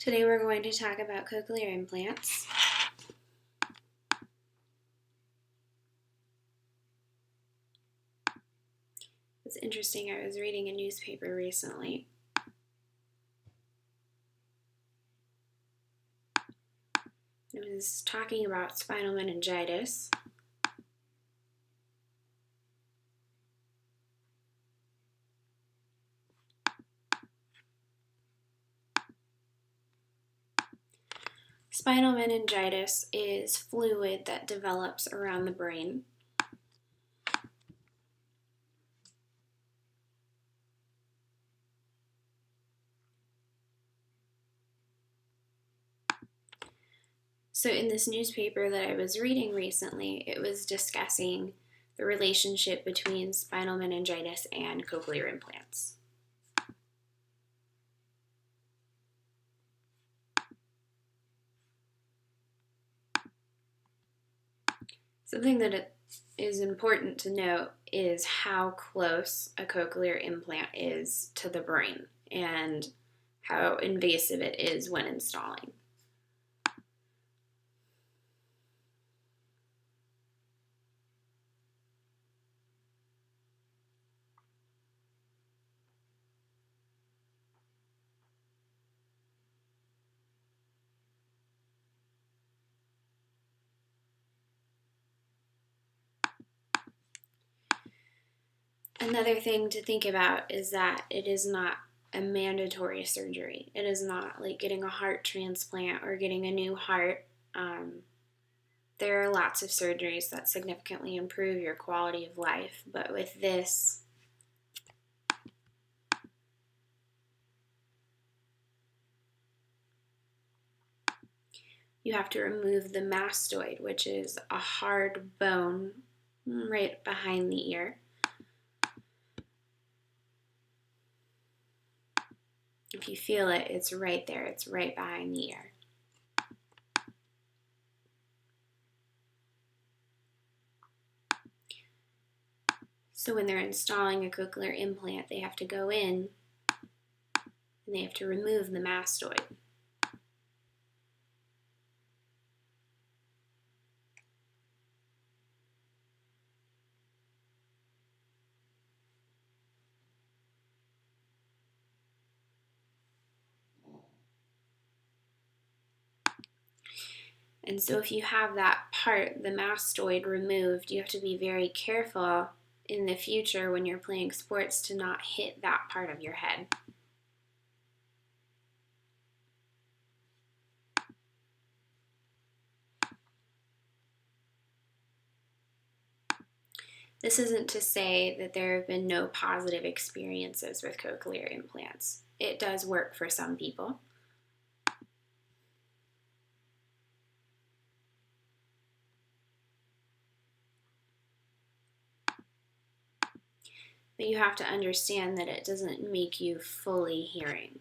Today we're going to talk about cochlear implants. It's interesting, I was reading a newspaper recently. It was talking about spinal meningitis. Spinal meningitis is fluid that develops around the brain. So in this newspaper that I was reading recently, it was discussing the relationship between spinal meningitis and cochlear implants. Something that is important to note is how close a cochlear implant is to the brain and how invasive it is when installing. Another thing to think about is that it is not a mandatory surgery. It is not like getting a heart transplant or getting a new heart. There are lots of surgeries that significantly improve your quality of life, but with this, you have to remove the mastoid, which is a hard bone right behind the ear. If you feel it, it's right there. It's right behind the ear. So when they're installing a cochlear implant, they have to go in and they have to remove the mastoid. And so if you have that part, the mastoid, removed, you have to be very careful in the future when you're playing sports to not hit that part of your head. This isn't to say that there have been no positive experiences with cochlear implants. It does work for some people. But you have to understand that it doesn't make you fully hearing.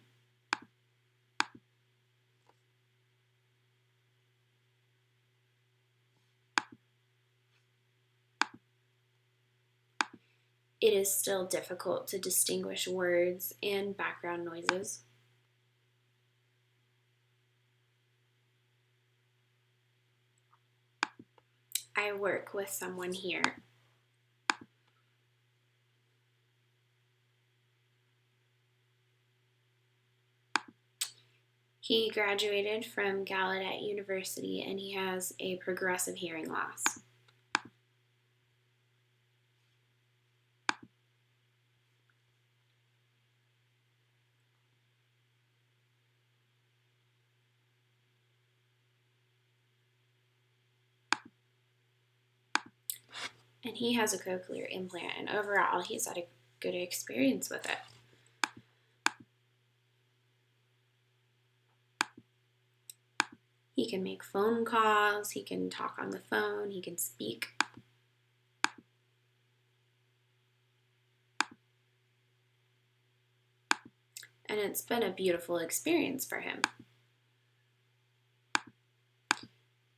It is still difficult to distinguish words and background noises. I work with someone here. He graduated from Gallaudet University and he has a progressive hearing loss. And he has a cochlear implant, and overall he's had a good experience with it. He can make phone calls, he can talk on the phone, he can speak. And it's been a beautiful experience for him.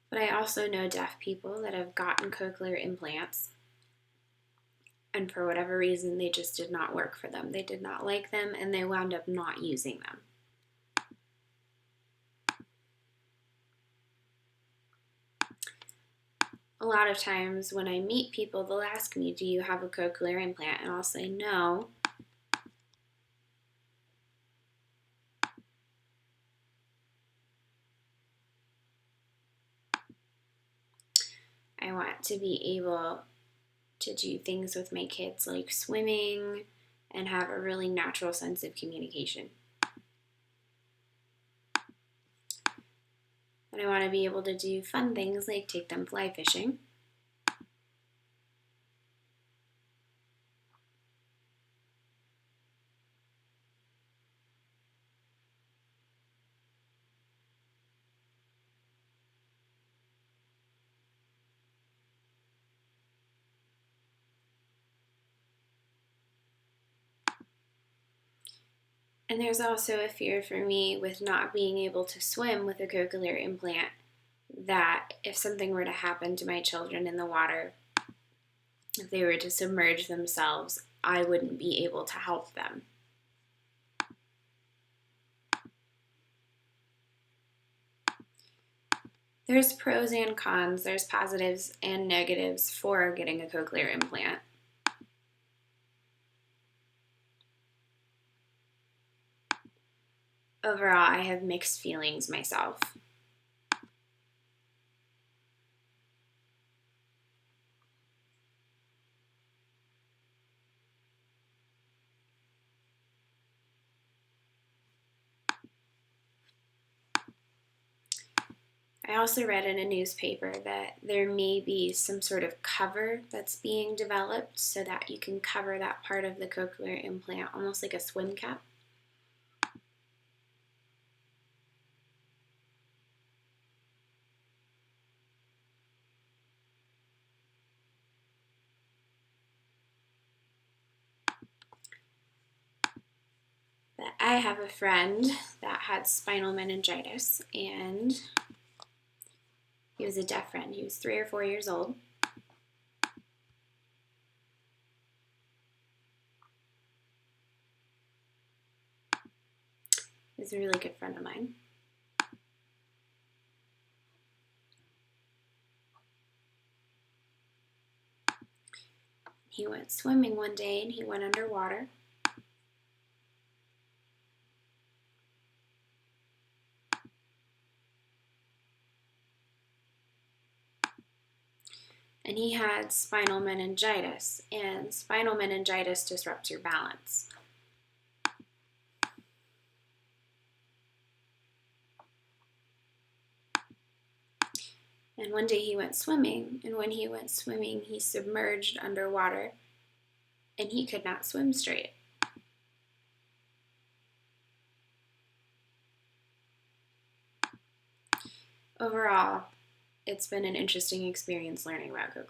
But I also know deaf people that have gotten cochlear implants, and for whatever reason, they just did not work for them. They did not like them, and they wound up not using them. a lot of times when I meet people, they'll ask me, do you have a cochlear implant? And I'll say no. I want to be able to do things with my kids like swimming and have a really natural sense of communication. And I want to be able to do fun things like take them fly fishing. And there's also a fear for me with not being able to swim with a cochlear implant that if something were to happen to my children in the water, if they were to submerge themselves, I wouldn't be able to help them. There's pros and cons, there's positives and negatives for getting a cochlear implant. Overall, I have mixed feelings myself. I also read in a newspaper that there may be some sort of cover that's being developed so that you can cover that part of the cochlear implant almost like a swim cap. But I have a friend that had spinal meningitis, and he was a deaf friend. He was 3 or 4 years old. He was a really good friend of mine. He went swimming one day and he went underwater. And he had spinal meningitis, and spinal meningitis disrupts your balance. And one day he went swimming, and when he went swimming, he submerged underwater, and he could not swim straight. Overall, it's been an interesting experience learning about cochlear.